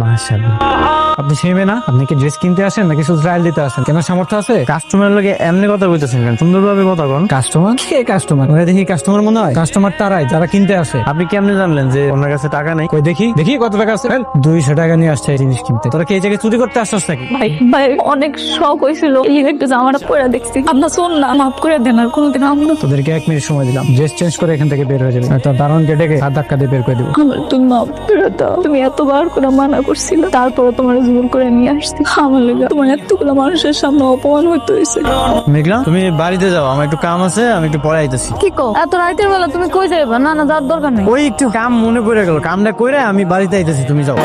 মাশাআল্লাহ। আপনি সেই না, আপনি কি ড্রেস কিনতে আসেন নাকি শুধু ট্রায়াল দিতে আসেন? কেন সামর্থ্য আছে? কাস্টমারের লগে এমনি কথা বলতেছেন কেন? সুন্দরভাবে কথা বলেন। কাস্টমার কে? কাস্টমার ওরা দেখি কাস্টমার মনে হয়? কাস্টমার তারাই যারা কিনতে আসে। আপনি কেমনে জানলেন যে ওনার কাছে টাকা নেই? কই দেখি দেখি কত টাকা আছে। 200 টাকা নিয়ে আসছে এই জিনিস কিনতে। তোরা কি এই জায়গায় চুরি করতে আসছস নাকি? ভাই ভাই অনেক শখ হয়েছিল, এই একটু জামাটা পরে দেখছি। আপনার শোন না, মাফ করে দেন, আর কোনোদিন আমরা তোদেরকে 1 মিনিট সময় দিলাম, ড্রেস চেঞ্জ করে এখান থেকে বের হয়ে যাবে। তো দারোয়ান গেটে হাত ধাক্কা দিয়ে বের করে দিব। আমার তুমি মাফ করে দাও। তুমি এতবার করে মানা করছিল, তারপরে তোমার জোর করে নিয়ে আসছি। আমার লেগে তোমার এতগুলো মানুষের সামনে অপমান হইতে হয়েছে। মেঘলা, তুমি বাড়িতে যাও, আমার একটু কাম আছে, আমি একটু পরে আইতেছি। কি কো এত রাতের বেলা তুমি কই যাইবা? না না, যাওয়ার দরকার নেই। ওই একটু কাম মনে পড়ে গেল, কামটা কইরা আমি বাড়িতে আইতেছি, তুমি যাও।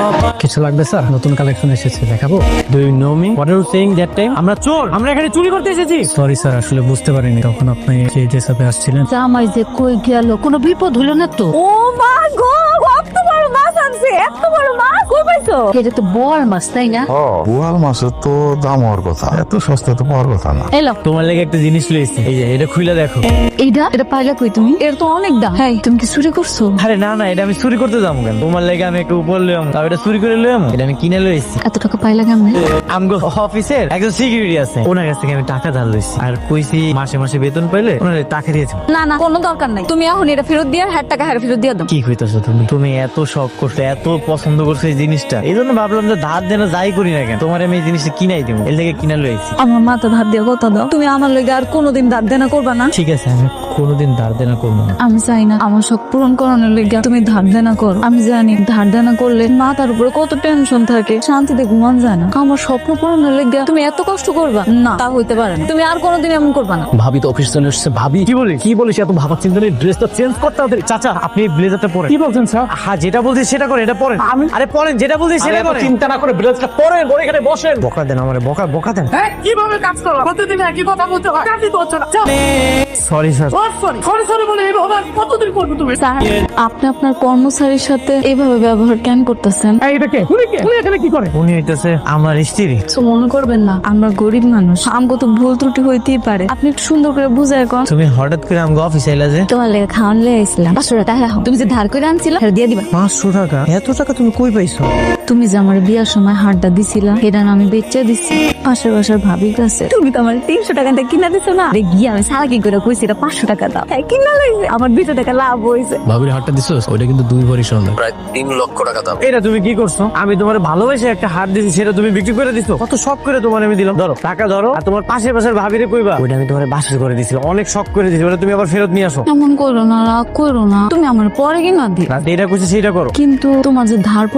কিছু লাগবে স্যার? নতুন কালেকশন এসেছে, দেখাবো। Do you know me? What are you saying that time? আমরা চোর, আমরা এখানে চুরি করতে এসেছি। সরি স্যার, আসলে বুঝতে পারিনি তখন আপনি যে ড্রেসআপে আসছিলেন। জামাই যে কই গেল, কোনো বিপদ হইল না তো? ও মা গো, কত বড় মাছ আনছে! এত বড় মাছ কই পাইছো? এটা তো বড় মাছ, তাই না? বোয়াল মাছের তো দাম হওয়ার কথা, এত সস্তা তো পাওয়ার কথা না। এলো তোমার লাগে একটা জিনিস লইছি, এই যে এটা খুলে দেখো। এটা পাইলা কই তুমি? এর তো অনেক দাম। হ্যাঁ, তুমি কি চুরি করছো? আরে না না, এটা আমি চুরি করতে যাবো কেন? তোমার লাগে আমি একটু উপর লইলাম, তাও এটা চুরি করে লইলাম। এটা আমি কিনে লইছি। এত টাকা পাইলা কেমনে? আমগো অফিসের একজন সিকিউরিটি আছে, ওনার কাছ থেকে আমি টাকা ধার লইছি, আর কইছি মাসে মাসে বেতন পাইলে ওনার টাকা দিয়েছি। না না, কোনো দরকার নাই। তুমি এখন এটা ফেরত দিয়ে হাজার টাকা ফেরত দিয়ে দাও। কি কইতাছো তুমি? তুমি এত শখ করছো, এত পছন্দ করছো এই জিনিসটা, এই জন্য ভাবলাম যে ধার দেনা যাই করি না কেন, তোমার আমি এই জিনিসটা কিনাই দিব, এর লেগে কিনা লইছি। আমার মাথা ধার দিয়ে কথা দাও। তুমি আমার লেগে আর কোনোদিন ধার দেনা করবা না। ঠিক আছে, আমি কোনোদিন ধার দেনা করবো না। আমি চাই না আমার শখ পূরণ করানোর লেগে তুমি ধার দেনা করো। আমি জানি ধার দেনা করলে মাথার উপরে কত টেনশন থাকে, শান্তিতে ঘুমান যায় না। আমার স্বপ্ন পূরণের লেগে তুমি এত কষ্ট করবা না, তা হইতে পারে না। তুমি আর কোনোদিন এমন করবা না। ভাবি তো অফিস চলে এসেছে। ভাবি কি বলিস এত ভাবার চিন্তা নেই, ড্রেসটা চেঞ্জ করতে হবে। চাচা, আপনি ব্লেজারটা পরেন। কি বলছেন স্যার? হ্যাঁ, যেটা বলছি সেটা করেন, এটা পরেন। আরে পরেন, যেটা বলছি সেটা করেন। চিন্তা না করে ব্লেজারটা পরেন, পরে এখানে বসেন। বকা দেন আমারে, বকা দেন। কিভাবে কাজ করো? প্রতিদিন একই কথা বলতে হয়, কাজই তো হচ্ছে না। Sorry sir. সরি বলে এইভাবে আর কতদিন করবে তুমি? স্যার, আপনি আপনার কর্মচারীর সাথে এভাবে ব্যবহার কেন করতেছেন? এই, এটা কে? উনি এখানে কি করে? উনি হইতেছে আমার স্ত্রী। তো মনে করবেন না, আমরা গরিব মানুষ, আমগো তো ভুল ত্রুটি হইতেই পারে। আপনি একটু সুন্দর করে বুঝায় কন। তুমি হঠাৎ করে আমাকে অফিসে এলা যে? তোমার লেগে খাওয়ান লে আইছিলাম। 500 টাকা রাখো। তুমি যে ধার করে আনছিলা সেটা দিয়ে দিবা। 500 টাকা? এত টাকা তুমি কই পাইছো? তুমি যে আমার বিয়ার সময় হাড়টা দিছিলা, এটা না আমি বেচে দিছি পাশের বাসার ভাবির কাছে। তুমি তো আমার 300 টাকা দিয়ে কিনা দিছো না? গিয়ে আমি সারা কি করে কইছি এটা 500 টাকা দাও। হ্যাঁ, কিনা লইছে, আমার 200 টাকা লাভ হইছে। ভাবির হাটটা দিছস, ওইটা কিন্তু 2 ভরি সোনা, প্রায় 3 লক্ষ টাকা দাম। এটা তুমি কি করছো? আমি তোমার ভালোবেসে একটা হাত দিছি, সেটা তুমি বিক্রি করে দিছো। কত শখ করে তোমার আমি দিলাম। ধরো টাকা ধরো, আর তোমার পাশের বাসার ভাবিরে কইবা ওইটা আমি তোমার বাসের করে দিছি, অনেক শখ করে দিছি, ওটা তুমি আবার ফেরত নিয়ে আসো। এমন করো না, রাগ করো না। তুমি আমার পরে কিনা দিও, এটা কইছি সেইটা করো। কিন্তু তোমার যে ধার